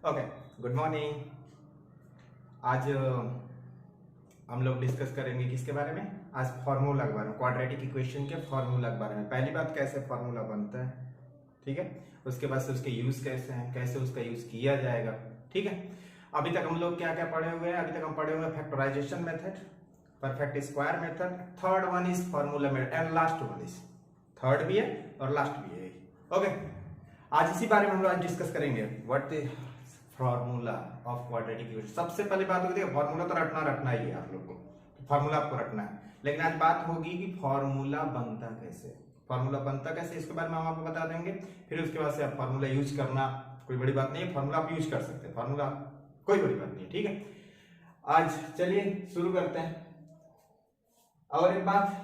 Okay, good morning. आज हम लोग डिस्कस करेंगे किसके बारे में? आज फार्मूला के बारे में, क्वाड्रेटिक इक्वेशन के फार्मूला के बारे में। पहली बात, कैसे फार्मूला बनता है, ठीक है। उसके बाद से उसके यूज कैसे हैं, कैसे उसका यूज किया जाएगा, ठीक है। अभी तक हम लोग क्या क्या पढ़े हुए हैं? अभी तक हम पढ़े हुए हैं factorisation method, perfect square method, third one is formula method and last one is, third भी है और लास्ट भी है। ओके, आज इसी बारे में हम लोग आज डिस्कस करेंगे। What is formula of quadratic equation. सबसे पहली बात होगी, फार्मूला तो रटना ही है आप लोग को, फार्मूला आपको रटना है। लेकिन आज बात होगी कि फार्मूला बनता कैसे, फार्मूला बनता कैसे, इसके बारे में हम आपको बता देंगे। फिर उसके बाद से आप फार्मूला यूज करना कोई बड़ी बात नहीं है, फार्मूला आप यूज कर सकते हैं, फार्मूला कोई बड़ी बात नहीं है, ठीक है। आज चलिए शुरू करते हैं। और एक बात,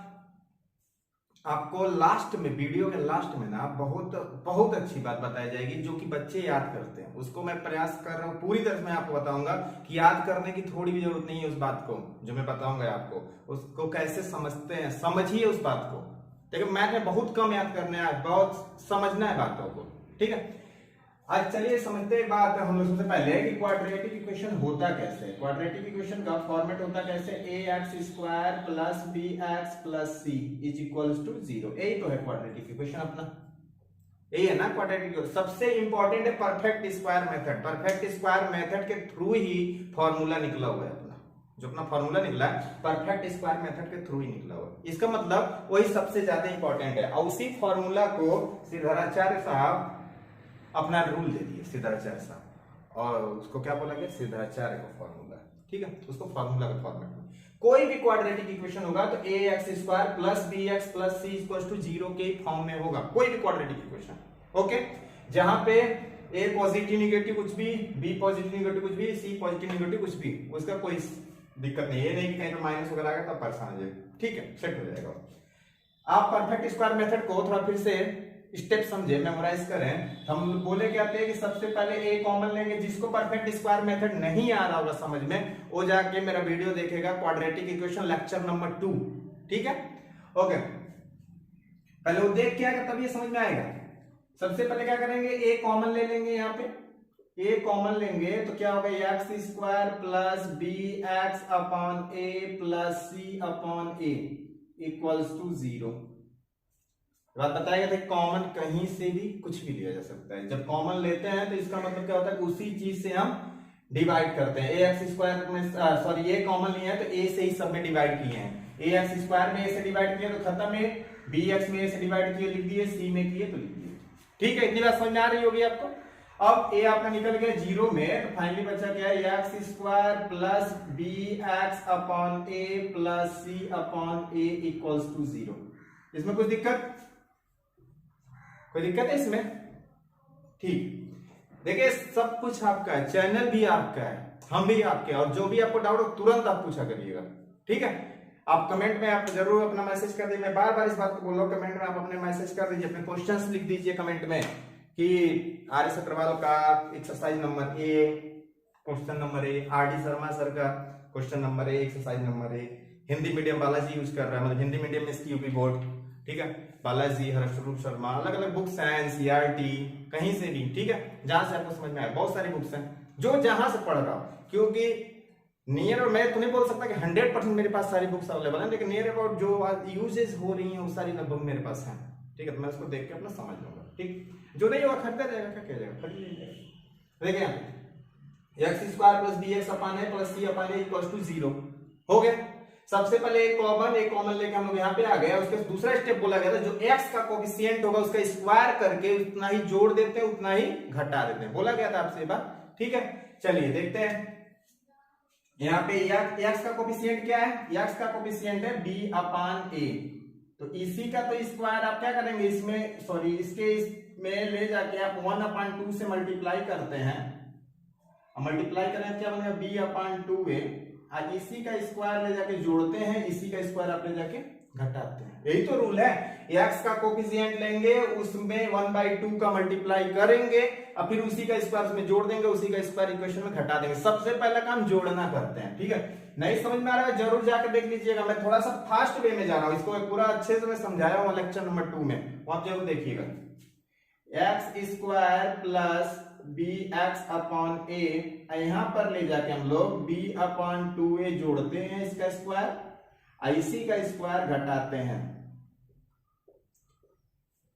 आपको लास्ट में, वीडियो के लास्ट में ना बहुत बहुत अच्छी बात बताई जाएगी जो कि बच्चे याद करते हैं। उसको मैं प्रयास कर रहा हूँ पूरी तरह से, मैं आपको बताऊंगा कि याद करने की थोड़ी भी जरूरत नहीं है। उस बात को जो मैं बताऊंगा आपको, उसको कैसे समझते हैं, समझिए उस बात को। देखिए, मैंने बहुत कम याद करना है, बहुत समझना है बातों को, ठीक है। आज चलिए समझते हैं बात हम लोग सबसे पहले कि क्वाड्रेटिक इक्वेशन होता कैसे है। क्वाड्रेटिक इक्वेशन का फॉर्मेट होता कैसे? ax² plus bx plus c is equals to 0। यही तो है क्वाड्रेटिक इक्वेशन अपना, यही है ना क्वाड्रेटिक इक्वेशन। सबसे इंपॉर्टेंट है perfect square method. Perfect square method के थ्रू ही फॉर्मूला निकला हुआ है अपना, जो अपना फॉर्मूला निकला है परफेक्ट स्क्वायर मेथड के थ्रू ही निकला हुआ है। इसका मतलब वही सबसे ज्यादा इंपॉर्टेंट है। और उसी फॉर्मूला को सिद्धाराचार्य साहब अपना रूल दे दिए, सिद्धाराचार्य साहब, और उसको क्या बोला गया? सिद्धाराचार्य का फॉर्मूला, ठीक है। उसको फॉर्मूला का फॉर्मेट में कोई भी क्वाड्रेटिक इक्वेशन होगा तो ax² plus bx plus c equals to 0 के फॉर्म में होगा कोई भी क्वाड्रेटिक इक्वेशन, ओके। जहां पे a पॉजिटिव निगेटिव कुछ भी, b पॉजिटिव निगेटिव कुछ भी, c पॉजिटिव निगेटिव कुछ भी, उसका कोई दिक्कत नहीं है। नहीं कि कहीं पे माइनस वगैरह आएगा तब परेशान हो जाएगा, ठीक है, सेट हो जाएगा। आप परफेक्ट स्क्वायर मेथड को थोड़ा फिर से स्टेप समझे, मेमोराइज करें। हम बोले क्या थे कि सबसे पहले ए कॉमन लेंगे। जिसको परफेक्ट स्क्वायर मेथड नहीं आ रहा होगा समझ में, वो जाके मेरा वीडियो देखेगा क्वाड्रेटिक इक्वेशन लेक्चर नंबर 2, ठीक है, ओके। पहले वो देख के आएगा तब ये समझ में आएगा। सबसे पहले क्या करेंगे, ए कॉमन ले लेंगे। यहाँ पे ए कॉमन लेंगे तो क्या होगा? x² plus bx upon a plus c upon a equals to 0। बात बताया गया था कॉमन कहीं से भी कुछ भी लिया जा सकता है। जब कॉमन लेते हैं तो इसका मतलब क्या होता है? उसी चीज से हम डिवाइड करते हैं। ax² में सॉरी ये कॉमन लिया है तो a से ही सब में डिवाइड किए हैं। ax² में a से डिवाइड किया तो खत्म है, bx में a से डिवाइड किए लिख दिए, c में किए तो लिख दिए, ठीक है। इतनी बात समझ में आ रही होगी आपको। अब a आपका निकल गया 0 में, तो फाइनली बचा क्या है? x² plus bx upon a plus c upon a equals to 0। इसमें कुछ दिक्कत? कोई दिक्कत है इसमें? ठीक, देखिए सब कुछ आपका है, चैनल भी आपका है, हम भी आपके, और जो भी आपको डाउट हो तुरंत आप पूछा करिएगा, ठीक है। आप कमेंट में आप जरूर अपना मैसेज कर दीजिए। मैं बार बार इस बात को बोल रहा हूँ, कमेंट में आप अपने मैसेज कर दीजिए, अपने क्वेश्चंस लिख दीजिए कमेंट में कि आर अग्रवाल का exercise number A, question number A, RD Sharma sir का question number A, exercise number A. Hindi medium Balaji use कर रहा है, मतलब हिंदी मीडियम में इसकी यूपी बोर्ड, ठीक है, बालाजी, हर्षरूप शर्मा, अलग अलग बुक्स हैं, NCERT, कहीं से भी, ठीक है, जहां से आपको समझ में आए। बहुत सारी बुक्स हैं जो जहां से पढ़ रहा हूं, क्योंकि नियर, मैं तो नहीं बोल सकता कि 100% मेरे पास सारी बुक्स अवेलेबल है, लेकिन नियर अबाउट जो यूजेस हो रही है वो सारी लगभग मेरे पास है, ठीक है। तो मैं उसको देख के अपना समझ लूंगा, ठीक। जो नहीं होगा खरीदा जाएगा, क्या किया जाएगा, खरीद लीजिएगा। देखिए x² plus bx upon a plus c upon a equals to 0 हो गया। सबसे पहले एक कॉमन लेके हम लोग यहाँ पे आ गए। उसके दूसरा स्टेप बोला गया था, जो x का कोफिशिएंट होगा उसका स्क्वायर करके उतना ही जोड़ देते हैं, उतना ही घटा देते हैं, बोला गया था आपसे ये बात, ठीक है। चलिए देखते हैं यहाँ पे x का कोफिशिएंट क्या है? x का कोफिशिएंट है b अपॉन a, तो इसी का तो स्क्वायर आप क्या करेंगे? इसमें सॉरी इसके इसमें ले जाके आप 1/2 से मल्टीप्लाई करते हैं, मल्टीप्लाई करें क्या बनेगा? b अपॉन 2a, आज इसी का स्क्वायर ले जाके जोड़ते हैं, इसी का स्क्वायर आप ले जाके घटाते हैं। यही तो रूल है। x का कोफिशिएंट लेंगे, उसमें 1/2 का मल्टीप्लाई करेंगे, और फिर उसी का स्क्वायर उसमें जोड़ देंगे, उसी का स्क्वायर इक्वेशन में घटा देंगे। सबसे पहला काम जोड़ना करते हैं, ठीक है। नहीं समझ में आ रहा है जरूर जाकर देख लीजिएगा, मैं थोड़ा सा फास्ट वे में जा रहा हूं, इसको पूरा अच्छे से मैं समझाया हूं लेक्चर नंबर 2 में, वहां जरूर देखिएगा। x² plus B x upon A, यहां पर ले जाके हम लोग बी अपॉन 2a जोड़ते हैं इसका स्क्वायर, इसी का स्क्वायर घटाते हैं,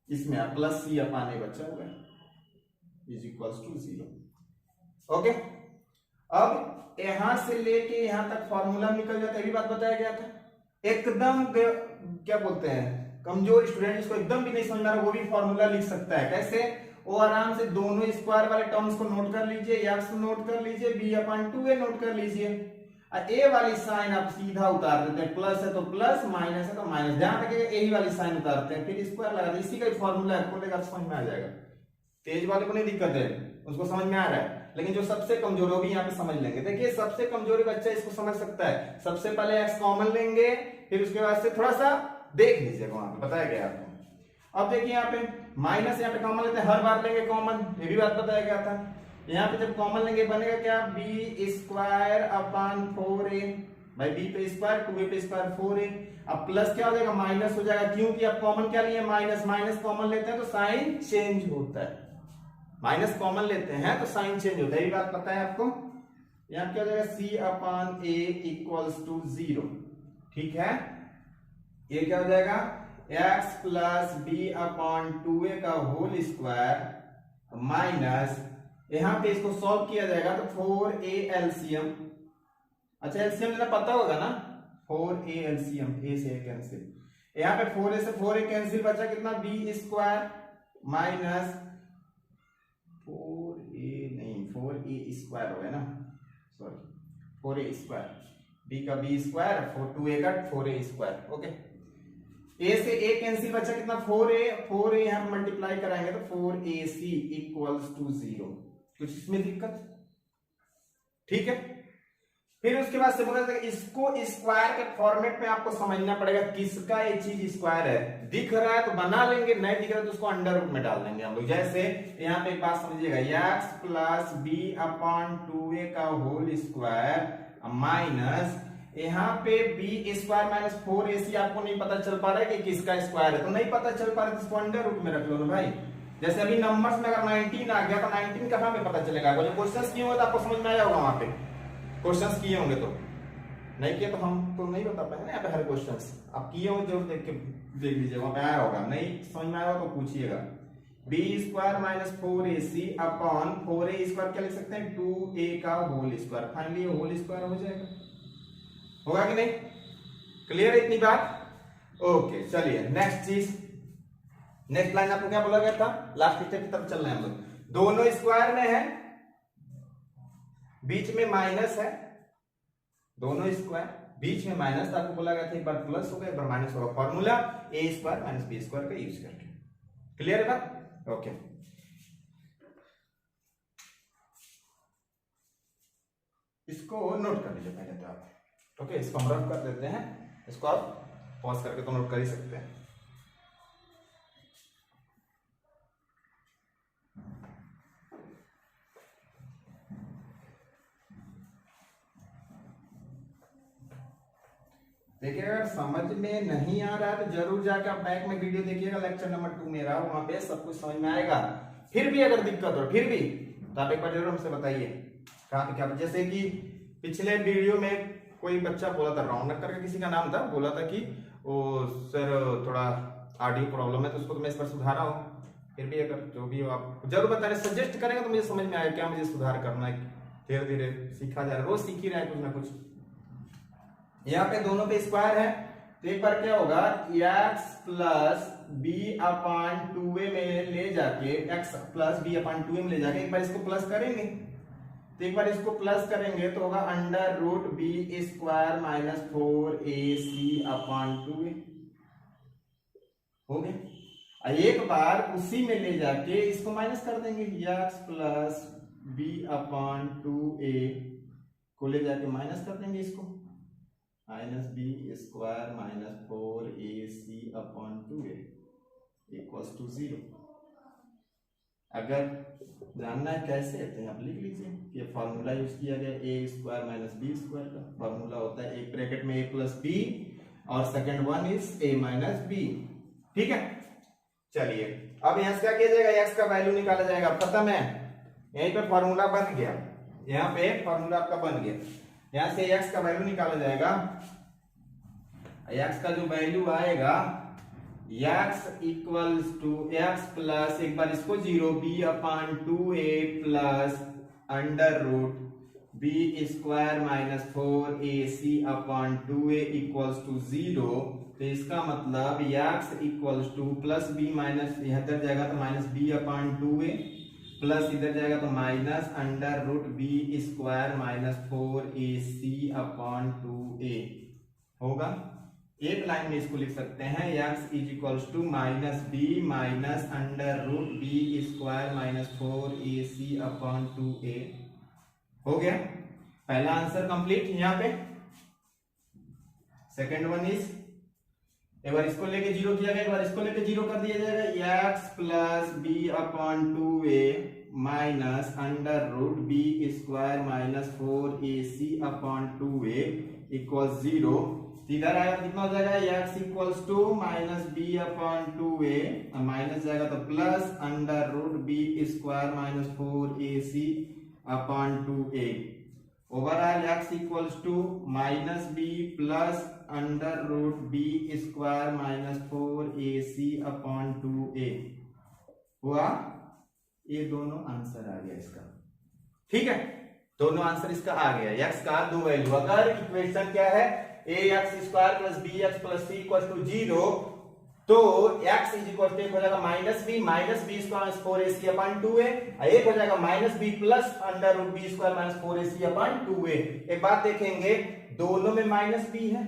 इसमें प्लस सी अपॉन ए बचा हुआ है इज इक्वल्स टू 0। ओके, अब यहां से लेके यहां तक फॉर्मूला निकल जाता है, ये भी बात बताया गया था। एकदम क्या बोलते हैं कमजोर स्टूडेंट जिसको एकदम भी नहीं समझ आ रहा वो भी फॉर्मूला लिख सकता है। कैसे? वो आराम से दोनों स्क्वायर वाले टर्म्स को नोट कर लीजिए, एक्स नोट कर लीजिए, बी अपॉन 2a नोट कर लीजिए, ए वाली साइन आप सीधा उतार देते हैं, प्लस है तो प्लस, माइनस है तो माइनस, जहां तक यही वाली साइन उतारते हैं, फिर स्क्वायर लगा दें, इसी का फॉर्मूला है, खोलेगा समझ में आ जाएगा। तेज वाले को नहीं दिक्कत है, उसको समझ में आ रहा है, लेकिन जो सबसे कमजोर हो भी यहाँ पे समझ लेंगे। देखिए सबसे कमजोरी बच्चा इसको समझ सकता है। सबसे पहले एक्स कॉमन लेंगे, फिर उसके बाद से थोड़ा सा देख लीजिएगा, वहां पे बताया गया आपको। अब देखिए यहाँ पे माइनस, यहाँ पे कॉमन लेते हैं, हर बार लेंगे कॉमन, ये भी बात बताया गया था। यहाँ पे जब कॉमन लेंगे बनेगा क्या, बी स्क्वायर अपॉन 4a, भाई बी पे स्क्वायर 2a पे स्क्वायर 4a। अब प्लस क्या हो जाएगा, माइनस हो जाएगा, क्योंकि अब कॉमन क्या लिए, माइनस, माइनस कॉमन लेते हैं तो साइन चेंज होता है, माइनस कॉमन लेते हैं तो साइन चेंज होता है, ये बात पता है आपको। यहाँ क्या हो जाएगा, c upon a equals to 0, ठीक है। ये क्या हो जाएगा, x plus B upon 2a का होल स्क्वायर माइनस, यहां पे इसको सॉल्व किया जाएगा तो 4a एलसीएम, अच्छा एलसीएम लेना पता होगा ना, 4a एलसीएम, a से a कैंसिल, यहाँ पे 4a से 4a कैंसिल, बचा कितना, b स्क्वायर माइनस 4a नहीं 4a स्क्वायर हो गया ना, सॉरी 4a स्क्वायर, b का b स्क्वायर, 2a का 4a स्क्वायर। ओके, a से a कैंसिल, बचा कितना, 4a यहां पर मल्टीप्लाई कराएंगे तो 4ac इक्वल्स टू 0। कुछ इसमें दिक्कत? ठीक है। फिर उसके बाद से बोला था इसको स्क्वायर के फॉर्मेट में आपको समझना पड़ेगा, किसका ये चीज स्क्वायर है। दिख रहा है तो बना लेंगे, नहीं दिख रहा है तो उसको अंडर रूट में डाल देंगे हम लोग। जैसे यहाँ पे एक बात समझिएगा, x plus B upon 2a का होल स्क्वायर माइनस, यहाँ पे b स्क्वायर माइनस 4ac, आपको नहीं पता चल पा रहा है कि किसका स्क्वायर है, तो नहीं पता चल पा रहा है तो इसको अंडर रूट में रख लो ना भाई। जैसे अभी नंबर्स में अगर 19 आ गया तो 19 कहां पे पता चलेगा, जो क्वेश्चंस किए होंगे तो आपको समझ में आया होगा, वहां पे क्वेश्चंस किए होंगे, तो नहीं किए तो हम तो नहीं बता पाएंगे ना यहाँ पे हर क्वेश्चंस, आप किए होंगे जरूर देख के देख लीजिए, वहां पे आया होगा, नहीं समझ में आया होगा तो पूछिएगा। B square minus 4ac upon 4a square क्या लिख सकते हैं, 2a का whole square, finally whole square हो जाएगा, होगा कि नहीं? क्लियर है इतनी बात? ओके चलिए नेक्स्ट चीज, नेक्स्ट लाइन आपको क्या बोला गया था, लास्ट स्टेप की तरफ चल रहे हैं हम लोग। दोनों स्क्वायर में है, बीच में माइनस है, दोनों स्क्वायर बीच में माइनस, तो आपको बोला गया था एक बार प्लस होगा एक बार माइनस होगा, formula a square minus b square का यूज करके। क्लियर है बात? ओके, इसको नोट कर लीजिए पहले तो आप। ओके, इसको हम रफ कर देते हैं, इसको आप पॉज करके तो नोट कर ही सकते हैं। देखिए अगर समझ में नहीं आ रहा है तो जरूर जाकर आप बैक में वीडियो देखिएगा, लेक्चर नंबर 2 मेरा, वहां पे सब कुछ समझ में आएगा। फिर भी अगर दिक्कत हो फिर भी तो आप एक बार जरूर हमसे बताइए कहाँ पे क्या। जैसे कि पिछले वीडियो में कोई बच्चा बोला था, रौनक करके किसी का नाम था, बोला था कि वो सर थोड़ा ऑडियो प्रॉब्लम है तो उसको तो मैं इस पर सुधारा हूँ। फिर भी अगर जो भी हो आप जरूर बताएं, सजेस्ट करेंगे तो मुझे समझ में आएगा क्या मुझे सुधार करना है। धीरे धीरे सीखा जा रहा है, रोज सीख ही रहा है कुछ ना कुछ। यहाँ पे दोनों पे स्क्वायर है तो एक बार क्या होगा, x plus B upon 2a में ले जाके, x plus B upon 2a में ले जाके एक बार इसको प्लस करेंगे, तो एक बार इसको प्लस करेंगे तो होगा under root b square minus 4ac upon 2a हो गया। एक बार उसी में ले जाके इसको माइनस कर देंगे, x plus B upon 2a को ले जाके माइनस कर देंगे, इसको minus b square minus 4ac upon 2a equals to 0। अगर जानना है कैसे होते हैं आप लिख लीजिए, ये फॉर्मूला यूज किया गया a square minus b square का। फॉर्मूला होता है एक ब्रैकेट में a प्लस बी और second one is a minus b. ठीक है, चलिए अब यहां से क्या किया जाएगा, x का वैल्यू निकाला जाएगा। खत्म है, यहीं पे फॉर्मूला बन गया, यहाँ पे फॉर्मूला आपका बन गया। यहाँ से x का वैल्यू निकाला जाएगा, x का जो वैल्यू आएगा x equals to x plus एक बार इसको 0b/2a plus under root b square minus 4ac/2a equals to 0। तो इसका मतलब x equals to plus b minus इधर जाएगा तो माइनस b/2a प्लस इधर जाएगा तो minus under root b square minus 4ac/2a होगा। एक लाइन में इसको लिख सकते हैं x is equals to minus b minus under root b square minus 4ac/2a हो गया। पहला आंसर कंप्लीट यहाँ पे। सेकेंड वन इज, एक बार इसको लेके जीरो किया गया, एक बार इसको लेके जीरो कर दिया जाएगा, x plus b/2a minus under root b square minus 4ac/2a equal 0। इधर आएगा कितना हो जाएगा, x equals to minus b/2a minus जाएगा तो plus under root b square minus 4ac/2a overall x equals to minus b plus under root b square minus 4ac/2a हुआ। ये दोनों आंसर आ गया इसका, ठीक है, दोनों आंसर इसका आ गया। x का दो वैल्यू, अगर इक्वेशन क्या है ax square plus bx plus c equals to 0, तो x इज इक्वल टू हो जाएगा minus b square minus 4ac/2a, एक हो जाएगा minus b plus under root b square minus 4ac/2a। एक बात देखेंगे, दोनों में माइनस b है,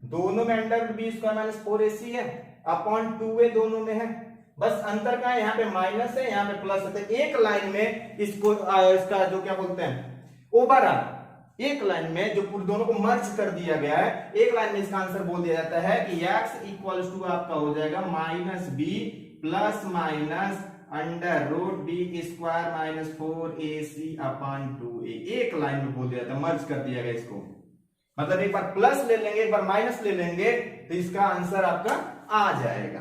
दोनों में under root b square minus 4ac है, अपॉन 2a दोनों में है, बस अंतर का है, यहाँ पे माइनस है, यहाँ पे प्लस है। एक लाइन में इसको इसका जो क्या बोलते हैं ओवरऑल, एक लाइन में जो दोनों को मर्ज कर दिया गया है, एक लाइन में इसका आंसर बोल दिया जाता है कि x इक्वल्स टू आपका हो जाएगा minus b plus minus under root b square minus 4ac/2a। एक लाइन में बोल दिया जाता है, मर्ज कर दिया गया इसको, मतलब एक बार प्लस ले लेंगे एक बार माइनस ले लेंगे तो इसका आंसर आपका आ जाएगा।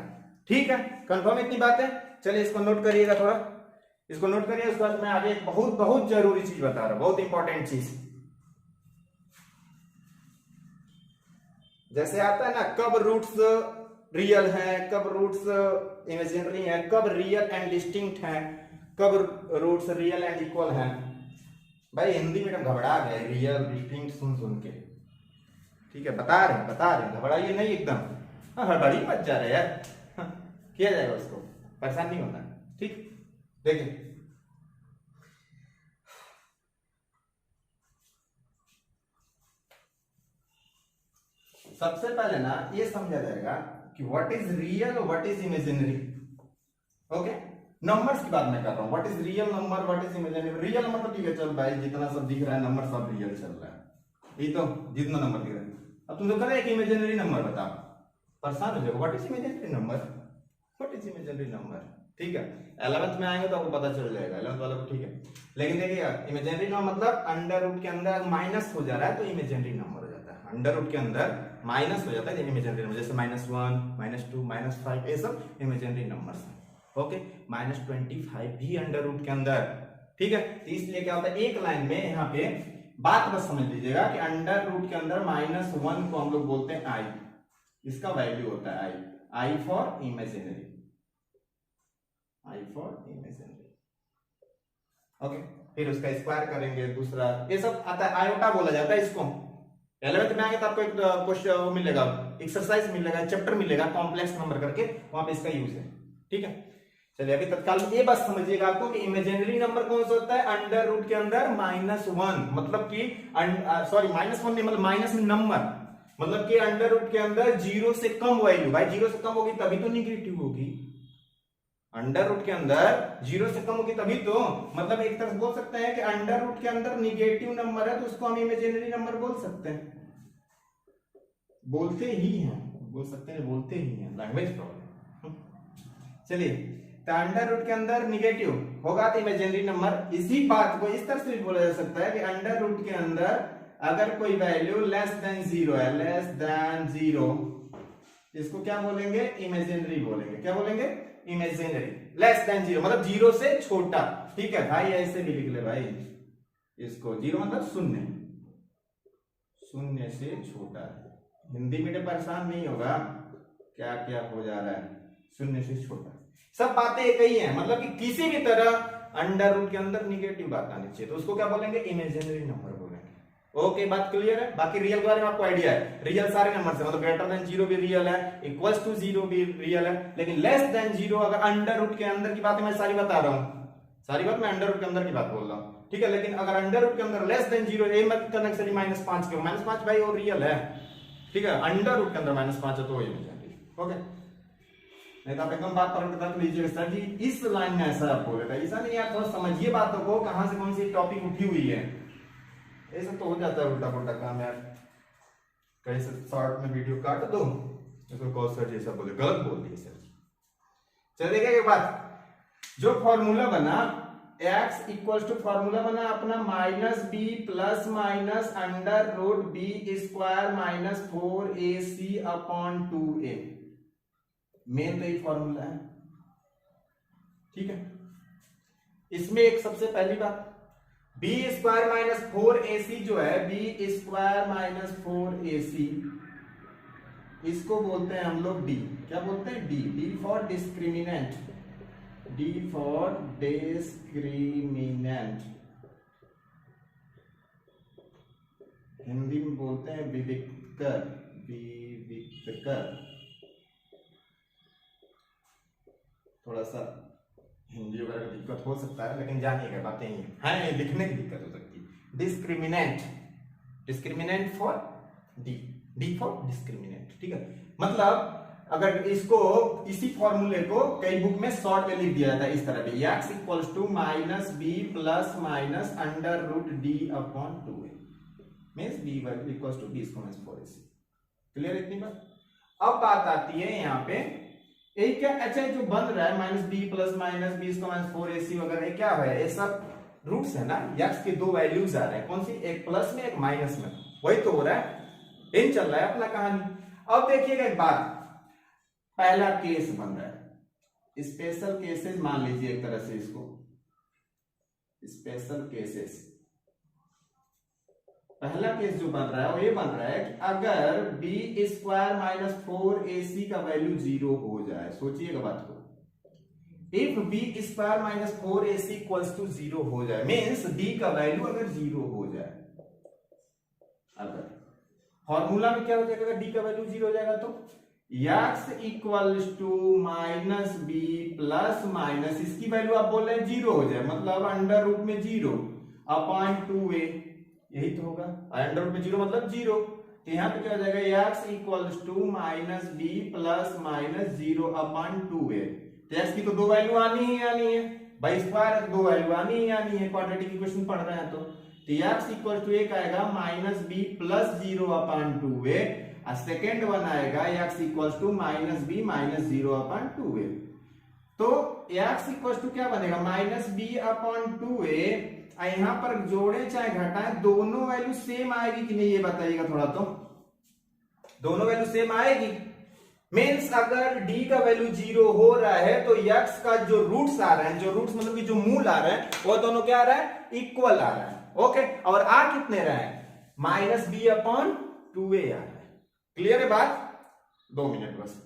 ठीक है, कंफर्म इतनी बात है। चलिए इसको नोट करिएगा, थोड़ा इसको नोट करिए, उसके बाद मैं आगे एक बहुत बहुत जरूरी चीज बता रहा हूं, बहुत इंपॉर्टेंट चीज। जैसे आता है ना, कब रूट्स रियल है, कब रूट्स इमेजिनरी है, कब रियल एंड डिस्टिंक्ट है, कब रूट्स रियल एंड इक्वल है। भाई हिंदी मीडियम घबरा गए रियल डिस्टिंक्ट सुन के, ठीक है, बता रहे घबराइए नहीं एकदम, हड़बड़ी मत जा रहे यार, किया जाएगा उसको, परेशान नहीं होना, ठीक। देखिए सबसे पहले ना ये समझा जाएगा कि what is real what is imaginary. Okay, numbers की बात मैं कर रहा हूं, what is real number what is imaginary. Real number तो ठीक है, चल भाई जितना सब दिख रहा है नंबर सब रियल चल रहा है, ये तो जितना नंबर दिख रहा है। अब तुम लोग करें एक इमेजिनरी नंबर बताओ, परेशान हो जाओगे, what is imaginary number, what is imaginary number. ठीक है, 11th में आएंगे तो आपको पता चल जाएगा 11th वाला को, ठीक है। लेकिन देखिएगा इमेजिनरी नंबर मतलब अंडर रूट के अंदर माइनस हो जा रहा है तो इमेजिनरी नंबर हो जाता है, अंडर रूट के अंदर माइनस हो जाता है इमेजिनरी नंबर, जैसे -1 -2 -5 ये सब इमेजिनरी नंबर्स हैं। ओके, -25 भी अंडर रूट के अंदर, ठीक है। तो इसलिए क्या होता है, एक लाइन में यहाँ पे बात बस समझ लीजिएगा कि अंडर रूट के अंदर -1 को हम लोग बोलते हैं i, इसका वैल्यू होता है i for imaginary, i for imaginary. Okay, फिर उसका स्क्वायर करेंगे दूसरा, ये सब आता है, आयोटा बोला जाता है इसको। 11th में आएंगे तो आपको एक क्वेश्चन मिलेगा, एक्सरसाइज मिलेगा, चैप्टर मिलेगा कॉम्प्लेक्स नंबर करके, वहां पे इसका यूज है, ठीक है। चलिए अभी तत्काल ये बात समझिएगा आपको कि इमेजिनरी नंबर कौन सा होता है, अंडर रूट के अंदर -1, मतलब कि सॉरी -1 नहीं, मतलब माइनस नंबर, मतलब कि अंडर रूट के अंदर 0 से कम वैल्यू, भाई 0 से कम होगी तभी तो निगेटिव होगी, अंडर रूट के अंदर 0 से कम होगी तभी तो, मतलब एक तरह से बोल सकते हैं कि अंडर रूट के अंदर निगेटिव नंबर है तो उसको हम इमेजिनरी नंबर बोल सकते हैं, बोलते ही हैं, बोल सकते हैं, बोलते ही हैं, लैंग्वेज प्रॉब्लम। चलिए, तो अंडर रूट के अंदर निगेटिव होगा तो इमेजिनरी नंबर। इसी बात को इस तरह से भी बोला जा सकता है कि अंडर रूट के अंदर अगर कोई वैल्यू लेस देन 0 है, लेस देन 0, इसको क्या बोलेंगे, इमेजिनरी बोलेंगे। क्या बोलेंगे, इमेजिनरी। लेस देन 0 मतलब 0 से छोटा, ठीक है भाई, ऐसे भी लिख ले भाई इसको, 0 मतलब शून्य, शून्य से छोटा है। हिंदी मीडियम परेशान नहीं होगा क्या क्या हो जा रहा है, शून्य से छोटा, सब बातें एक ही है, मतलब कि किसी भी तरह अंडर रूट के अंदर निगेटिव बात आनी चाहिए, तो उसको क्या बोलेंगे, इमेजिनरी नंबर बोलेंगे। ओके, बात क्लियर है। बाकी रियल के बारे में आपको आइडिया है, रियल सारे नंबर से, मतलब ग्रेटर देन 0 भी रियल है, इक्वल्स टू 0 भी रियल है, लेकिन लेस देन 0 अगर अंडर रूट के अंदर की बात मैं सारी बता रहा हूं, सारी बात मैं अंडर रूट के अंदर की बात बोल रहा हूं, ठीक है। लेकिन अगर अंडर रूट के अंदर लेस देन 0, ए मत करना चलिए -5 क्यों, -5 भाई वो रियल है, ठीक है। अंडर रूट के अंदर -5 है तो वही इमेजिनरी। ओके, नहीं तो आप एकदम बात पर रख लीजिएगा सर जी इस लाइन में ऐसा आप बोलेगा, ऐसा नहीं यार, थोड़ा समझिए बातों को, कहां से कौन सी टॉपिक उठी हुई है, ऐसा तो हो जाता है उल्टा पुल्टा काम यार, कहीं से शॉर्ट में वीडियो काट दो, इसको कहो सर जी ऐसा बोले, गलत बोल दिए सर जी। चलेगा एक बात, जो फॉर्मूला बना x इक्वल्स टू फॉर्मूला बना अपना -b plus minus under root b square minus 4ac upon 2a, main तो ये फॉर्मूला है, ठीक है। इसमें एक सबसे पहली बात, बी स्क्वायर माइनस 4ac जो है, बी स्क्वायर माइनस 4ac, इसको बोलते हैं हम लोग डी, क्या बोलते हैं, D, D for discriminant, D for discriminant, Hindi में बोलते हैं विविक्तर, विविक्तर, थोड़ा सा हिंदी वगैरह का दिक्कत हो सकता है, लेकिन जानिएगा बातें ही हैं, लिखने की दिक्कत हो सकती है। Discriminant, discriminant for D, D for discriminant, ठीक है। मतलब अगर इसको, इसी फॉर्मूले को कई बुक में शॉर्ट में लिख दिया जाता है इस तरह भी, x equals to -b plus minus under root d upon 2a, means b equals to b square minus 4ac। Clear इतनी बात। अब बात आती है यहाँ पे एक क्या, अच्छा जो बन रहा है -b plus -b square minus 4ac वगैरह, क्या है, ये सब रूट्स है ना, x के दो वैल्यूज आ रहे हैं, कौन सी, एक प्लस में एक माइनस में, वही तो हो रहा है, इन चल रहा है अपना कहानी। अब देखिएगा एक बात, पहला केस बन रहा है, स्पेशल केसेस मान लीजिए एक तरह से इसको, स्पेशल केसेस, पहला केस जो बन रहा है वो ये बन रहा है कि अगर b स्क्वायर माइनस 4ac का वैल्यू 0 हो जाए, सोचिएगा बात को, if b square minus 4ac equals to 0 हो जाए, मीन्स d का वैल्यू अगर 0 हो जाए, अगर फॉर्मूला में क्या हो जाएगा अगर d का वैल्यू 0 हो जाएगा, तो x equals to -b plus minus, इसकी वैल्यू आप बोल रहे हैं 0 हो जाए, मतलब अंडर रूट में 0 अपॉन 2a, यही तो होगा, अंडर रूट में 0 मतलब 0, तो यहाँ पे क्या हो जाएगा, x equals to -b plus minus 0 upon 2a, तो x की तो दो वैल्यू आनी ही आनी है भाई, स्क्वायर है तो दो वैल्यू आनी ही आनी है, क्वाड्रेटिक इक्वेशन पढ़ रहे हैं तो x इक्वल टू एक आएगा -b प्लस 0 अपॉन 2a, और सेकेंड वन आएगा x equal to -b minus 0 upon 2a, तो x इक्वल टू क्या बनेगा, -b अपॉन 2a, यहां पर जोड़े चाहे घटाएं दोनों वैल्यू सेम आएगी कि नहीं ये बताइएगा थोड़ा, तो दोनों वैल्यू सेम आएगी, मीन्स अगर d का वैल्यू 0 हो रहा है तो x का जो रूट्स आ रहे हैं, जो रूट्स मतलब कि जो मूल आ रहे हैं, वो दोनों क्या आ रहा है, इक्वल आ रहा है, ओके। और आ कितने रहे हैं, -b अपॉन 2a आ रहा है। क्लियर है बात, 2 मिनट बस।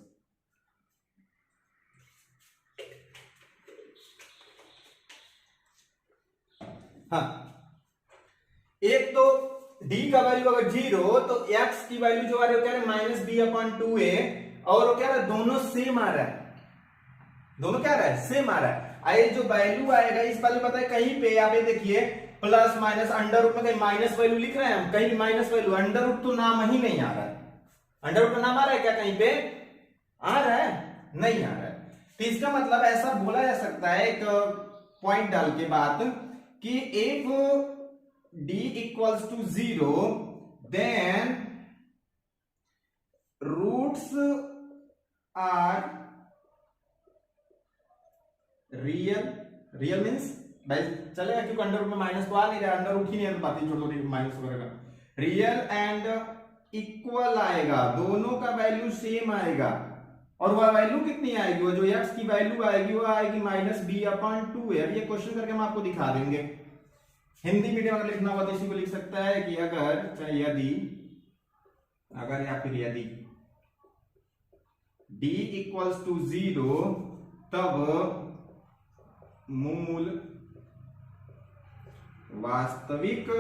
हाँ, एक तो d का वैल्यू अगर 0 तो x की वैल्यू जो आ रही है क्या है, -b अपॉन 2a, और वो क्या रहा है, दोनों सेम आ रहा है, दोनों क्या आ रहा है, सेम आ रहा है। आए जो वैल्यू आएगा इस वाले पता है कहीं पे आप देखिए प्लस माइनस अंडर रूट में कहीं माइनस वैल्यू लिख रहे हैं हम, कहीं माइनस वैल्यू, अंडर रूट तो नाम ही नहीं आ रहा है, अंडर रूट का नाम आ रहा है क्या, कहीं पे आ रहा है, नहीं आ रहा है। तो इसका मतलब ऐसा बोला जा सकता है एक पॉइंट डाल के बात, कि if d equals to 0 then roots are real, real means भाई चलेगा क्योंकि अंडर रूट में माइनस तो आ नहीं रहा, अंडर रूट ही नहीं है तो बात ही छोड़ दो माइनस वगैरह का, रियल एंड इक्वल आएगा, दोनों का वैल्यू सेम आएगा, और वह वैल्यू कितनी आएगी, वो जो x की वैल्यू आएगी वो आएगी -b/2 है। ये क्वेश्चन करके हम आपको दिखा देंगे। हिंदी मीडियम अगर लिखना होगा तो इसी को लिख सकता है कि अगर या फिर यदि d इक्वल्स टू 0 तब मूल वास्तविक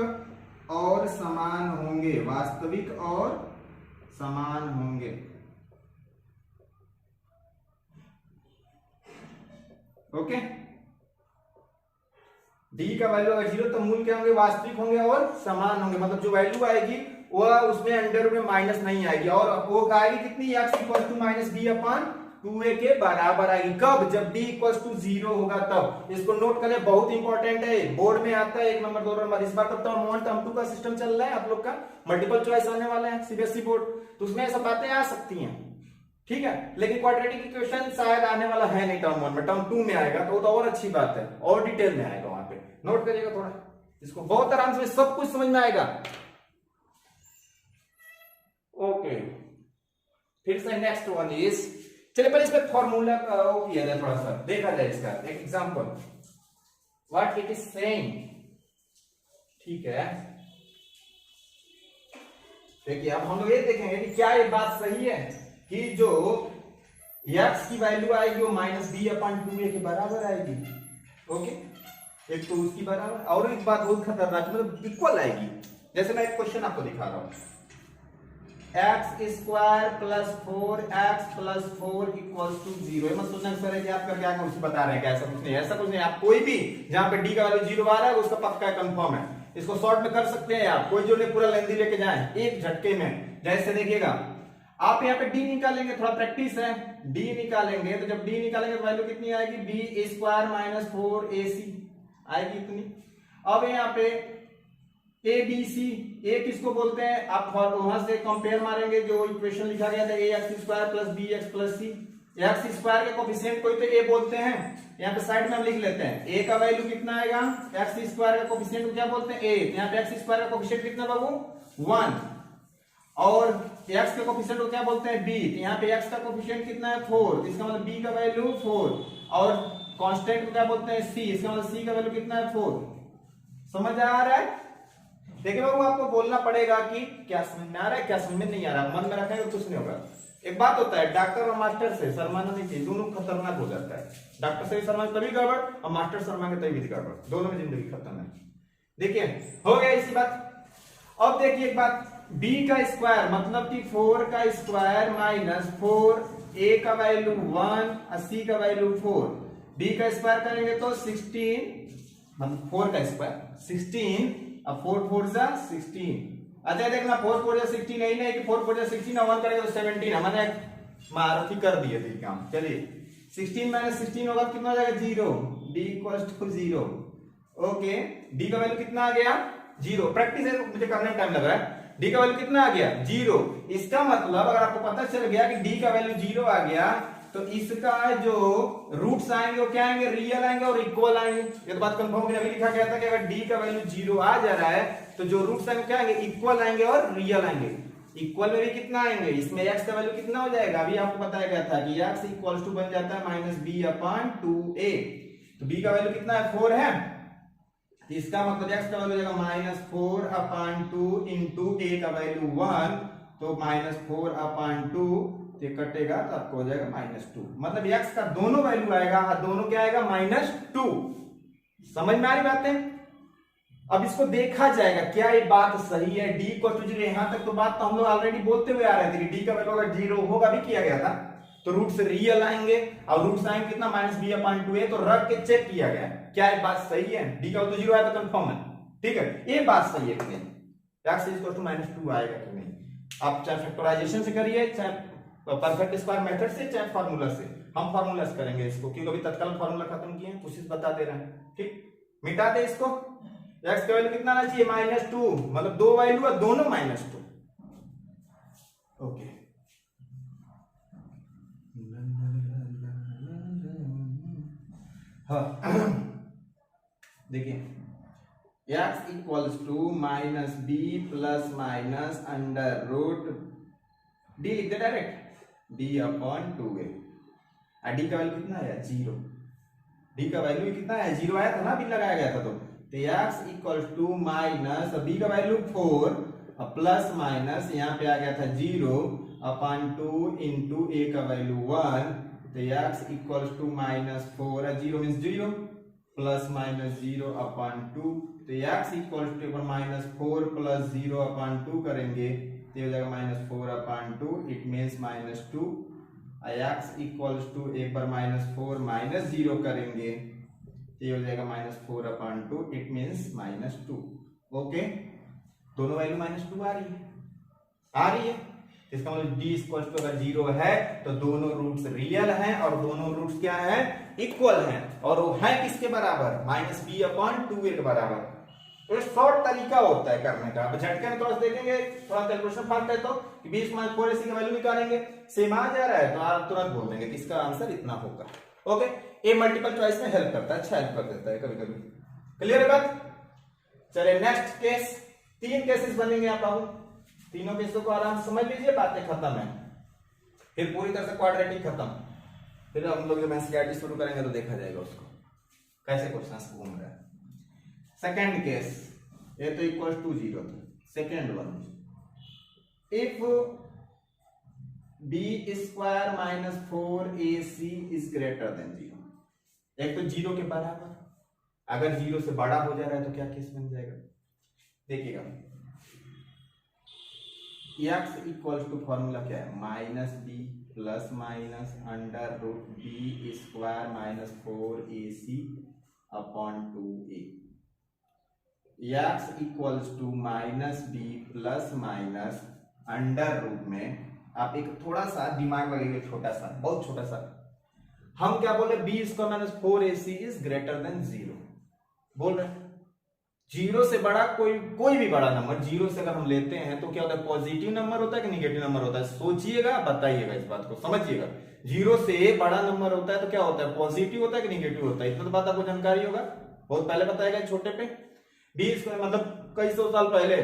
और समान होंगे, वास्तविक और समान होंगे। ओके, डी का वैल्यू अगर 0 तो मूल क्या होंगे, वास्तविक होंगे और समान होंगे। मतलब जो वैल्यू आएगी वह उसमें अंडर में माइनस नहीं आएगी, और वो आएगी कितनी, x इक्वल टू -b/2a के बराबर आएगी। कब, जब d इक्वल टू 0 होगा तब। इसको नोट करें, बहुत इंपॉर्टेंट है, बोर्ड में आता है 1 नंबर 2 नंबर। इस बार तब टर्म 1 टर्म 2 का सिस्टम चल रहा है आप लोग का, मल्टीपल चॉइस आने वाला है सीबीएसई बोर्ड, तो उसमें ऐसा बातें आ सकती हैं, ठीक है। लेकिन क्वाड्रेटिक इक्वेशन शायद आने वाला है नहीं टर्म 1 में, टर्म 2 में आएगा तो और अच्छी बात है, और डिटेल में आएगा। वहां पे नोट करिएगा थोड़ा, इसको बहुत आराम से सब कुछ समझ में आएगा। ओके, फिर से नेक्स्ट वन इज, चलिए पहले इस पे फॉर्मूला किया जाए, थोड़ा सा देखा जाए इसका एक example, what it is saying, ठीक है। देखिए अब हम लोग ये देखेंगे कि क्या ये बात सही है कि जो x की वैल्यू आएगी वो -b/2a के बराबर आएगी। ओके, एक तो उसकी बराबर, और एक बात बहुत खतरनाक, मतलब इक्वल आएगी। जैसे मैं एक क्वेश्चन आपको दिखा रहा हूं, x² + 4x + 4 = 0। मत सोचना सर है कि आप क्या कुछ बता रहे हैं, क्या ऐसा कुछ नहीं, ऐसा कुछ नहीं। आप कोई भी जहां पे d का वैल्यू 0 आ रहा है उसका पक्का कंफर्म है। इसको शॉर्ट में कर सकते हैं आप, कोई जो नहीं पूरा लेंदी लेके जाए एक झटके में। जैसे देखिएगा आप यहाँ पे d निकालेंगे, थोड़ा प्रैक्टिस है, d निकालेंगे तो जब d निकालेंगे तो वैल्यू कितनी आएगी, b² - 4ac आएगी इतनी। अब यहाँ पे ABC, a किसको बोलते हैं, आप वहां से कंपेयर मारेंगे, जो इक्वेशन लिखा गया था ax² + bx + c, x² के कोफिशिएंट कोई तो a बोलते हैं, यहाँ पे साइड में हम लिख लेते हैं। a का वैल्यू कितना आएगा, x² का कोफिशिएंट को क्या बोलते हैं, a, यहाँ पे x² का कोफिशिएंट कितना बाबू 1, और x का कोफिशिएंट को क्या बोलते हैं b, यहाँ पे x का कोफिशिएंट कितना है 4, इसका मतलब b का वैल्यू 4, और कांस्टेंट को क्या बोलते हैं c, इसका मतलब c का वैल्यू कितना है 4। समझ आ रहा है। देखिए बाबू आपको बोलना पड़ेगा कि क्या समझ में आ रहा है, क्या समझ में नहीं आ रहा, मन में रखेंगे तो कुछ नहीं होगा। एक बात होता है, डॉक्टर और मास्टर से शर्माना नहीं चाहिए, दोनों खतरनाक हो जाता है। डॉक्टर से भी शर्माए तभी गड़बड़, और मास्टर शर्माएंगे तभी भी गड़बड़, दोनों में जिंदगी खत्म है। देखिए हो गया इसी बात। अब देखिए एक बात, b का स्क्वायर मतलब कि 4 का स्क्वायर - 4a का वैल्यू 1 और c का वैल्यू 4, b का स्क्वायर करेंगे तो 16, मतलब 4 का स्क्वायर 16, अब 4 4 जा 16। अच्छा देखना 4 4 जा 16 नहीं कि 4 4 जा 16 और 1 करेंगे तो 17, हमने मारुति कर दिए थे काम। चलिए 16 - 16 होगा कितना हो जाएगा 0, d = 0। ओके, d का वैल्यू कितना आ गया 0, प्रैक्टिस है मुझे करने में टाइम लग रहा है। d का वैल्यू कितना आ गया 0, इसका मतलब अगर आपको पता चल गया कि d का वैल्यू 0 आ गया तो इसका जो रूट्स आएंगे वो क्या आएंगे, रियल आएंगे और इक्वल आएंगे। ये तो बात कंफर्म अभी लिखा गया था कि अगर d का वैल्यू 0 आ जा रहा है तो जो रूट्स आएंगे क्या आएंगे, इक्वल आएंगे और रियल आएंगे। इक्वल में भी कितना आएंगे, इसमें x का वैल्यू कितना हो जाएगा, अभी आपको बताया गया था कि x इक्वल टू बन जाता है -b/2a, तो b का वैल्यू कितना है 4 है, तो इसका मतलब x का वैल्यू हो जाएगा -4/2 इंटू a का वैल्यू 1, तो -4/2 ये कटेगा तो आपको हो जाएगा -2, मतलब x का दोनों वैल्यू आएगा, दोनों क्या आएगा -2। समझ में आ रही बात है। अब इसको देखा जाएगा क्या ये बात सही है, d को तो 0, यहां तक तो बात तो हम लोग ऑलरेडी बोलते हुए आ रहे थे कि d का वैल्यू अगर 0 होगा भी किया गया था तो रूट से रियल आएंगे, और रूट्स आएंगे कितना -b/2a, तो रख के चेक किया गया क्या ये बात सही है, d का तो 0 आया तो कंफर्म है, ठीक है, ये बात सही है कि नहीं, x = -2 आएगा कि नहीं। आप चाहे फैक्टराइजेशन से करिए, चाहे परफेक्ट स्क्वायर मेथड से, चाहे फार्मूला से, हम फार्मूला से करेंगे इसको, क्योंकि अभी तत्काल फार्मूला खत्म किए हैं, कोशिश बता दे रहे हैं, ठीक। मिटा दे इसको, x का वैल्यू कितना आना चाहिए -2, मतलब दो वैल्यू है दोनों -2। ओके, हाँ देखिए x equals to -b ± under root d लिख दे direct, D upon 2a। D का वैल्यू कितना है 0, डी का वैल्यू कितना है 0 आया था ना, अभी लगाया गया था। तो x equal to minus b का वैल्यू 4 प्लस माइनस यहाँ पे आ गया था 0 अपॉन 2 इंटू ए का वैल्यू 1। तो x equal to minus 4, 0 means 0 plus minus 0 upon 2। तो x equal to minus 4 plus 0 upon 2 करेंगे तो हो जाएगा minus 4 upon 2, it means minus 2। x equal to एक बार माइनस 4 माइनस 0 करेंगे तो ये हो जाएगा minus 4 upon 2, it means minus 2। Okay, दोनों वैल्यू माइनस 2 आ रही है। इसका मतलब डी इक्वल टू अगर 0 है तो दोनों रूट्स रियल हैं और दोनों रूट्स क्या है इक्वल हैं, और वो है किसके बराबर माइनस बी अपॉन 2a के बराबर। तो शॉर्ट तरीका होता है करने का। अब झटके में थोड़ा देखेंगे, थोड़ा कैलकुलेशन फास्ट है तो 20 माइनस 4ac का वैल्यू निकालेंगे, सेम आ जा रहा है तो आप तुरंत बोल देंगे कि इसका आंसर इतना होगा। ओके, ये मल्टीपल चॉइस में हेल्प करता है, अच्छा हेल्प कर देता है कभी कभी। क्लियर है बात? चलिए नेक्स्ट केस, 3 केसेस बनेंगे आप बाबू, तीनों केसों को आराम से समझ लीजिए, बातें खत्म है, फिर पूरी तरह से क्वाड्रेटिक खत्म। फिर हम लोग जब एनसीईआरटी शुरू करेंगे तो देखा जाएगा उसको कैसे क्वेश्चंस घूम रहा है। सेकेंड केस, ए तो इक्वल टू 0 था। Second one, if b square minus 4ac is greater than 0। एक तो 0 के बराबर, अगर 0 से बड़ा हो जा रहा है तो क्या केस बन जाएगा देखिएगा। x इक्वल टू फॉर्मूला क्या है minus b plus minus under root b square minus 4ac upon 2a। x equals to minus b plus minus under root में, आप एक थोड़ा सा दिमाग लगाइए, छोटा सा, बहुत छोटा सा। हम क्या बोले b square minus 4ac is greater than 0 बोल रहे हैं। 0 से बड़ा कोई भी बड़ा नंबर 0 से अगर हम लेते हैं तो क्या होता है पॉजिटिव नंबर होता है कि निगेटिव नंबर होता है, सोचिएगा बताइएगा, इस बात को समझिएगा। 0 से बड़ा नंबर होता है तो क्या होता है पॉजिटिव होता है कि निगेटिव होता है, इतना तो बात आपको जानकारी होगा, बहुत पहले बताएगा छोटे पे। बी स्क्वायर मतलब कई सौ साल पहले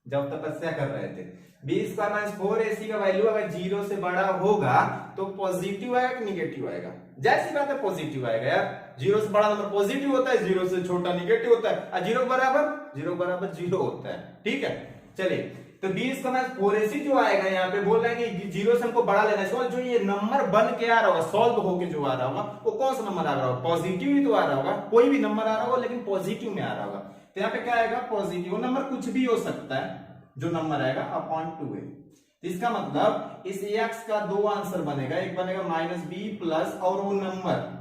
जब तपस्या कर रहे थे, बी स्क्वायर माइनस 4ac का वैल्यू अगर 0 से बड़ा होगा तो पॉजिटिव आएगा कि निगेटिव आएगा, जैसी बात है पॉजिटिव आएगा यार। 0 से बड़ा नंबर पॉजिटिव होता है, 0 से छोटा निगेटिव होता है, और 0 बराबर 0 होता है। ठीक है, चलिए तो बी स्क्वायर माइनस 4ac जो आएगा यहाँ पे बोल रहे हैं कि 0 से हमको बड़ा लेना है, जो ये नंबर बन के आ रहा होगा, सॉल्व होके जो आ रहा होगा वो कौन सा नंबर आ रहा होगा, पॉजिटिव ही तो आ रहा होगा, कोई भी नंबर आ रहा होगा लेकिन पॉजिटिव में आ रहा होगा। तो यहाँ पे क्या आएगा पॉजिटिव नंबर, कुछ भी हो सकता है जो नंबर आएगा अपॉन 2a। इसका मतलब इस x का 2 आंसर बनेगा, एक बनेगा माइनस बी प्लस और वो नंबर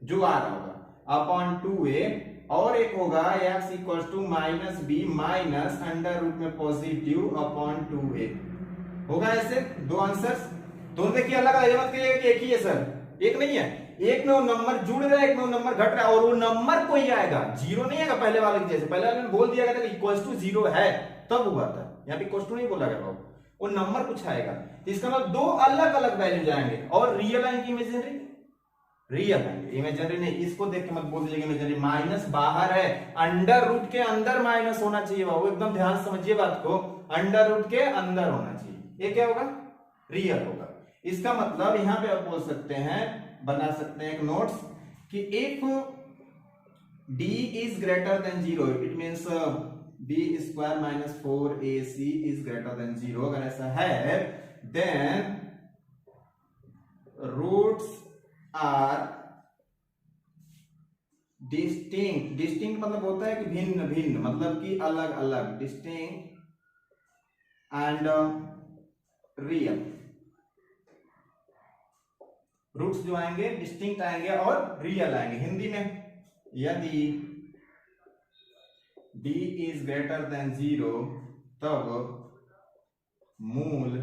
जो आ रहा होगा अपॉन 2a, और एक होगा x equal to minus b minus under root में पॉजिटिव अपॉन 2a होगा। ऐसे 2 आंसर्स, दोनों देखिए अलग अलग, मत कहिएगा कि एक ही है सर, एक नहीं है, एक में वो नंबर जुड़ रहा है, एक में वो नंबर घट रहा है, और वो नंबर कोई आएगा, 0 नहीं आएगा पहले वाले के जैसे। पहले वाले में बोल दिया गया था कि इक्वल टू 0 है तब हुआ था, यहाँ पे इक्वल टू नहीं बोला गया, वो नंबर कुछ आएगा। तो इसका मतलब 2 अलग अलग वैल्यू जाएंगे, और रियल आएंगे इमेजिनरी, रियल आएंगे इमेजिनरी नहीं। इसको देख के मत बोल दीजिएगा इमेजिनरी, माइनस बाहर है, अंडर रूट के अंदर माइनस होना चाहिए बाबू, एकदम ध्यान से समझिए बात को, अंडर रूट के अंदर होना चाहिए, ये क्या होगा रियल होगा। इसका मतलब यहां पे आप बोल सकते हैं, बना सकते हैं एक नोट्स कि if d is greater than 0 it means b square minus 4ac is greater than 0। अगर ऐसा है then roots are distinct, distinct मतलब होता है कि भिन्न भिन्न, मतलब कि अलग अलग, डिस्टिंक्ट एंड रियल। रूट्स जो आएंगे डिस्टिंक्ट आएंगे और रियल आएंगे। हिंदी में यदि d इज ग्रेटर देन 0 तब मूल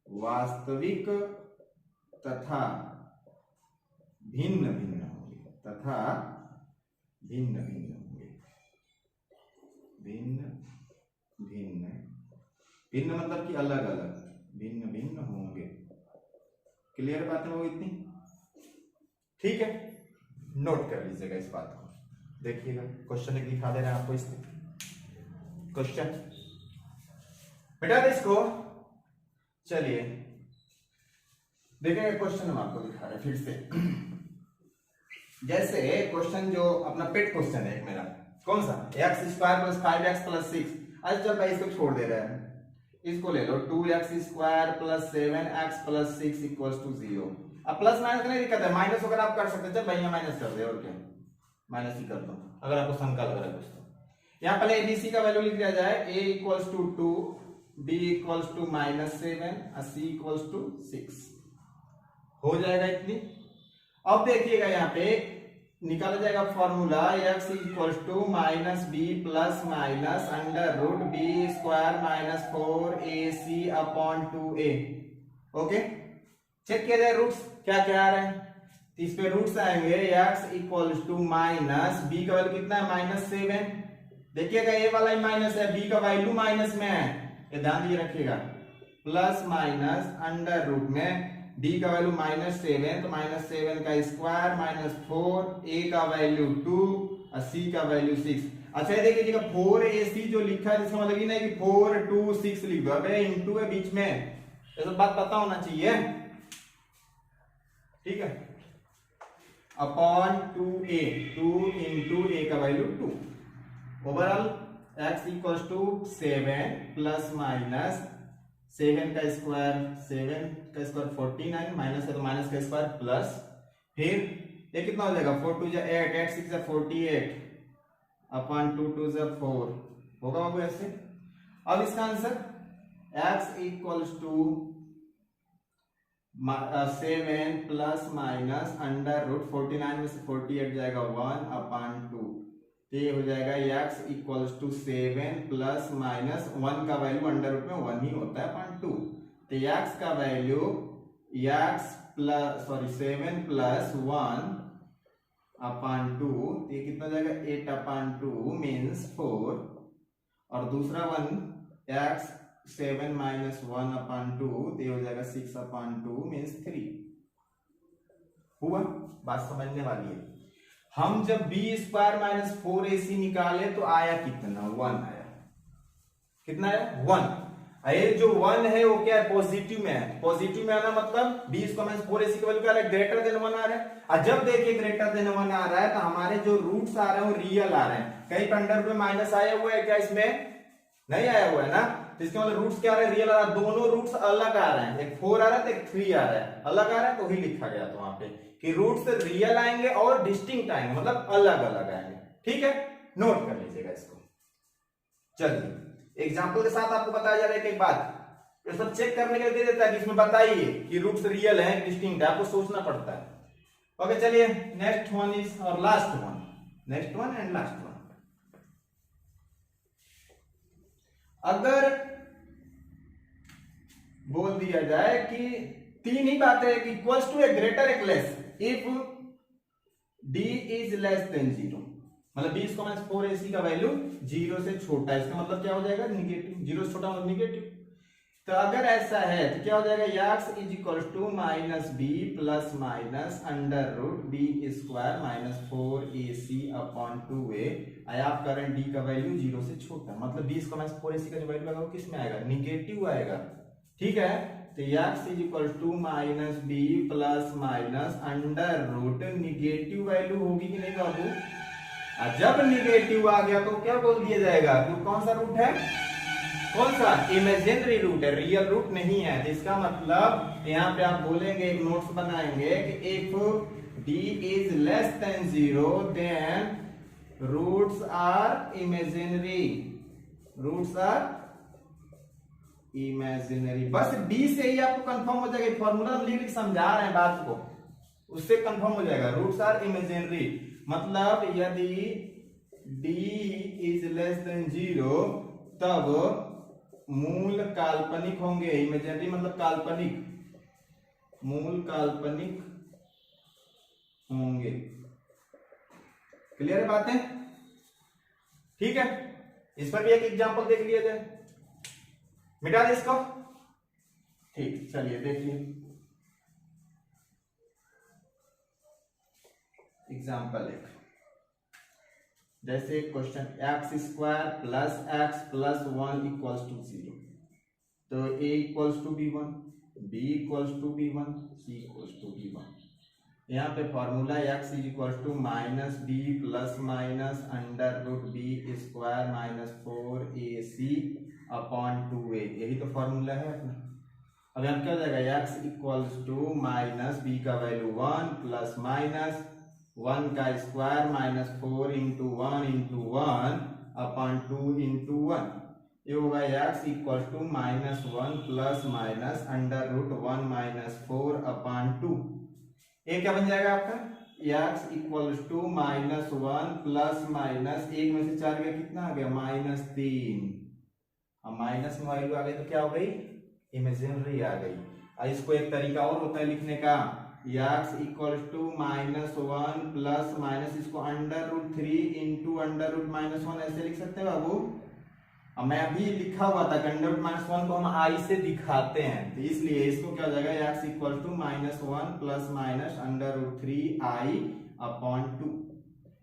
वास्तविक तथा भिन्न भिन्न होंगे, तथा भिन्न भिन्न होंगे, भिन्न भिन्न, भिन्न मतलब कि अलग अलग, भिन्न भिन्न होंगे। क्लियर बात है वो इतनी? ठीक है, नोट कर लीजिएगा इस बात को। देखिएगा क्वेश्चन एक दिखा दे रहे हैं आपको, इसको क्वेश्चन बेटा इसको चलिए देखेंगे क्वेश्चन हम आपको दिखा रहे हैं फिर से। जैसे क्वेश्चन जो अपना पेट क्वेश्चन है एक मेरा, कौन सा, x square plus 5x plus 6। आज चल भाई इसको छोड़ दे रहे हैं, इसको ले लो 2x square plus 7x plus 6 equals to 0। अब प्लस माइनस का नहीं दिक्कत है, माइनस अगर आप कर सकते हैं, चल भैया माइनस कर दे, और क्या माइनस ही कर दो अगर आपको शंका लग रहा है कुछ तो। यहाँ पहले एबीसी का वैल्यू लिख दिया जाए, a equals to 2, b equals to -7 और c इक्वल्स टू 6 हो जाएगा इतनी। अब देखिएगा यहाँ पे निकाला जाएगा formula x equals to -b plus minus under root b square minus 4ac upon 2a। Okay, check किया जाए रूट्स क्या क्या आ रहा है। इस पे रूट्स आएंगे x equals to minus b का वैल्यू कितना है -7। देखिएगा a वाला ही माइनस है, b का वैल्यू माइनस में है, ये ध्यान दिए रखिएगा, प्लस माइनस अंडर रूट में d का वैल्यू -7 तो -7 का स्क्वायर -4, a का वैल्यू 2 और c का वैल्यू 6। अच्छा ये देखिएगा 4ac जो लिखा है इसका मतलब ये नहीं कि 4 2 6 लिख दो, अबे इनटू है बीच में, ये सब बात पता होना चाहिए, ठीक है। अपॉन 2a, 2 इंटू a का value 2। Overall x equals to 7 plus minus 7 का स्क्वायर 49 माइनस है तो माइनस का स्क्वायर प्लस, फिर ये कितना हो जाएगा 4 2 8, 8 6 48 अपॉन 2 2 4 होगा बाबू ऐसे। अब इसका answer x equals to 7 plus minus under root 49 में से 48 जाएगा 1 अपॉन 2, तो ये हो जाएगा x equals to 7 plus minus 1 का वैल्यू अंडर रूट में 1 ही होता है अपॉन 2, तो x का वैल्यू x 7 प्लस 1 अपॉन 2, तो ये कितना जाएगा 8 अपॉन 2 मीन्स 4, और दूसरा वन x 7 माइनस 1 अपॉन 2, तो ये हो जाएगा 6 अपॉन 2 मीन्स 3। हुआ, बात समझने वाली है। हम जब b स्क्वायर माइनस 4ac निकाले तो आया कितना, 1 आया, कितना है 1। ये जो 1 है वो क्या है, पॉजिटिव में है, पॉजिटिव में आना मतलब b स्क्वायर माइनस 4ac का वैल्यू क्या है, ग्रेटर देन 1 आ रहा है। और जब देखिए ग्रेटर देन 1 आ रहा है तो हमारे जो रूट्स आ रहे हैं वो रियल आ रहे हैं, कहीं पर अंडर में माइनस आया हुआ है क्या, इसमें नहीं आया हुआ है ना, तो इसके मतलब रूट्स क्या आ रहे हैं, रियल आ रहा है, दोनों रूट्स अलग आ रहे हैं, एक 4 आ रहा है तो एक 3 आ रहा है, अलग आ रहा है तो ही लिखा गया तो वहां पे कि रूट्स रियल आएंगे और डिस्टिंक्ट आएंगे, मतलब अलग अलग आएंगे, ठीक है, नोट कर लीजिएगा इसको। चलिए एग्जांपल के साथ आपको बताया जा रहा है एक बात, ये सब चेक करने के लिए दे देता है कि इसमें बताइए कि रूट्स रियल है डिस्टिंक्ट है, आपको सोचना पड़ता है। ओके चलिए नेक्स्ट वन इज और last one, next one and last one. अगर बोल दिया जाए कि तीन ही बातें इक्वल्स टू ए ग्रेटर एक less, if d is less than 0, मतलब b स्क्वायर माइनस 4ac का वैल्यू 0 से छोटा है, इसका मतलब क्या हो जाएगा निगेटिव, 0 से छोटा मतलब निगेटिव। तो अगर ऐसा है तो क्या हो जाएगा x is equal to minus b plus minus under root b square minus 4ac upon 2a। आप करें d का वैल्यू 0 से छोटा, मतलब b स्क्वायर माइनस 4ac का जो वैल्यू आएगा वो किस में आएगा, निगेटिव आएगा, ठीक है। तो x is equal to minus b plus minus under root negative value होगी कि नहीं बाबू, जब निगेटिव आ गया तो क्या बोल दिया जाएगा, तो कौन सा रूट है, कौन सा, इमेजिनरी रूट है, रियल रूट नहीं है। तो इसका मतलब यहाँ पे आप बोलेंगे, एक नोट्स बनाएंगे कि if d is less than 0 then roots are imaginary, roots are imaginary. बस d से ही आपको कंफर्म हो जाएगा, फॉर्मूला हम लिख समझा रहे हैं बात को, उससे कंफर्म हो जाएगा, रूट्स आर इमेजिनरी, मतलब यदि d इज लेस देन 0 तब मूल काल्पनिक होंगे, इमेजिनरी मतलब काल्पनिक, मूल काल्पनिक होंगे। क्लियर है बातें, ठीक है। इस पर भी एक एग्जांपल देख लिया जाए, मिटा दे इसको, ठीक, चलिए देखिए एग्जांपल एक, जैसे question x square plus x plus 1 equals to 0। तो a equals to b1, b equals to b1, c equals to b1। यहाँ पे formula x is equals to minus b plus minus under root b square minus 4ac upon 2a, यही तो formula है अपना। अब यहाँ क्या हो जाएगा, x equals to minus b का वैल्यू 1 प्लस माइनस 1 का square minus 4 into 1 upon 2 into 1, ये होगा x equals to minus 1 plus minus under root 1 minus 4 upon 2। ये क्या बन जाएगा आपका, x equals to minus 1 plus minus 1 में से 4 गया, कितना आ गया, -3। अब माइनस में वैल्यू आ गई तो क्या हो गई, इमेजिनरी आ गई। और इसको एक तरीका और होता है लिखने का, x equals to -1 plus minus इसको under root 3 into under root -1 ऐसे लिख सकते हैं बाबू। अब मैं अभी लिखा हुआ था अंडर रूट -1 को हम i से दिखाते हैं, तो इसलिए इसको क्या हो जाएगा, x equal to -1 plus minus under root 3i upon 2।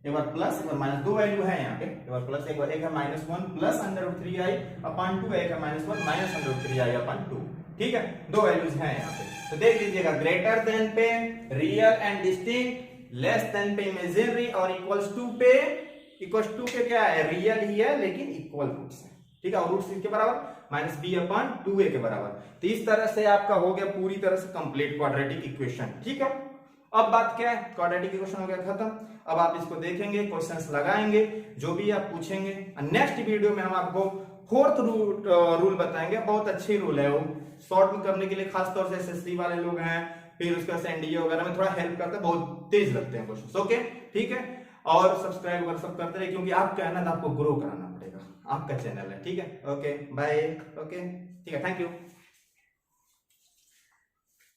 एक बार प्लस एक बार माइनस, दो वैल्यू है यहाँ पे, एक बार प्लस एक बार, एक है -1 plus under root 3i upon 2, एक है -1 minus under root 3i upon 2। ठीक है, दो वैल्यूज हैं यहाँ पे। तो देख लीजिएगा, ग्रेटर देन पे real and distinct, less than पे इमेजिनरी, और इक्वल्स टू पे क्या है, रियल ही है लेकिन इक्वल रूट्स है। ठीक है, और रूट्स के बराबर -b अपॉन 2a के बराबर। तो इस तरह से आपका हो गया पूरी तरह से कंप्लीट क्वाड्रेटिक इक्वेशन। ठीक है, अब बात क्या है, क्वाड्रेटिक इक्वेशन हो गया खत्म। अब आप इसको देखेंगे, क्वेश्चंस लगाएंगे, जो भी आप पूछेंगे। नेक्स्ट वीडियो में हम आपको फोर्थ रूल बताएंगे, बहुत अच्छी रूल है वो, शॉर्ट में करने के लिए खास तौर से एसएससी वाले लोग हैं, फिर उसका एनडीए वगैरह में थोड़ा हेल्प करता है, बहुत तेज लगते हैं क्वेश्चन। ओके, ठीक है, और सब्सक्राइब वगैरह सब करते रहे, क्योंकि आपका है ना, आपको ग्रो कराना पड़ेगा, आपका चैनल है। ठीक है, ओके बाय, ओके ठीक है, थैंक यू।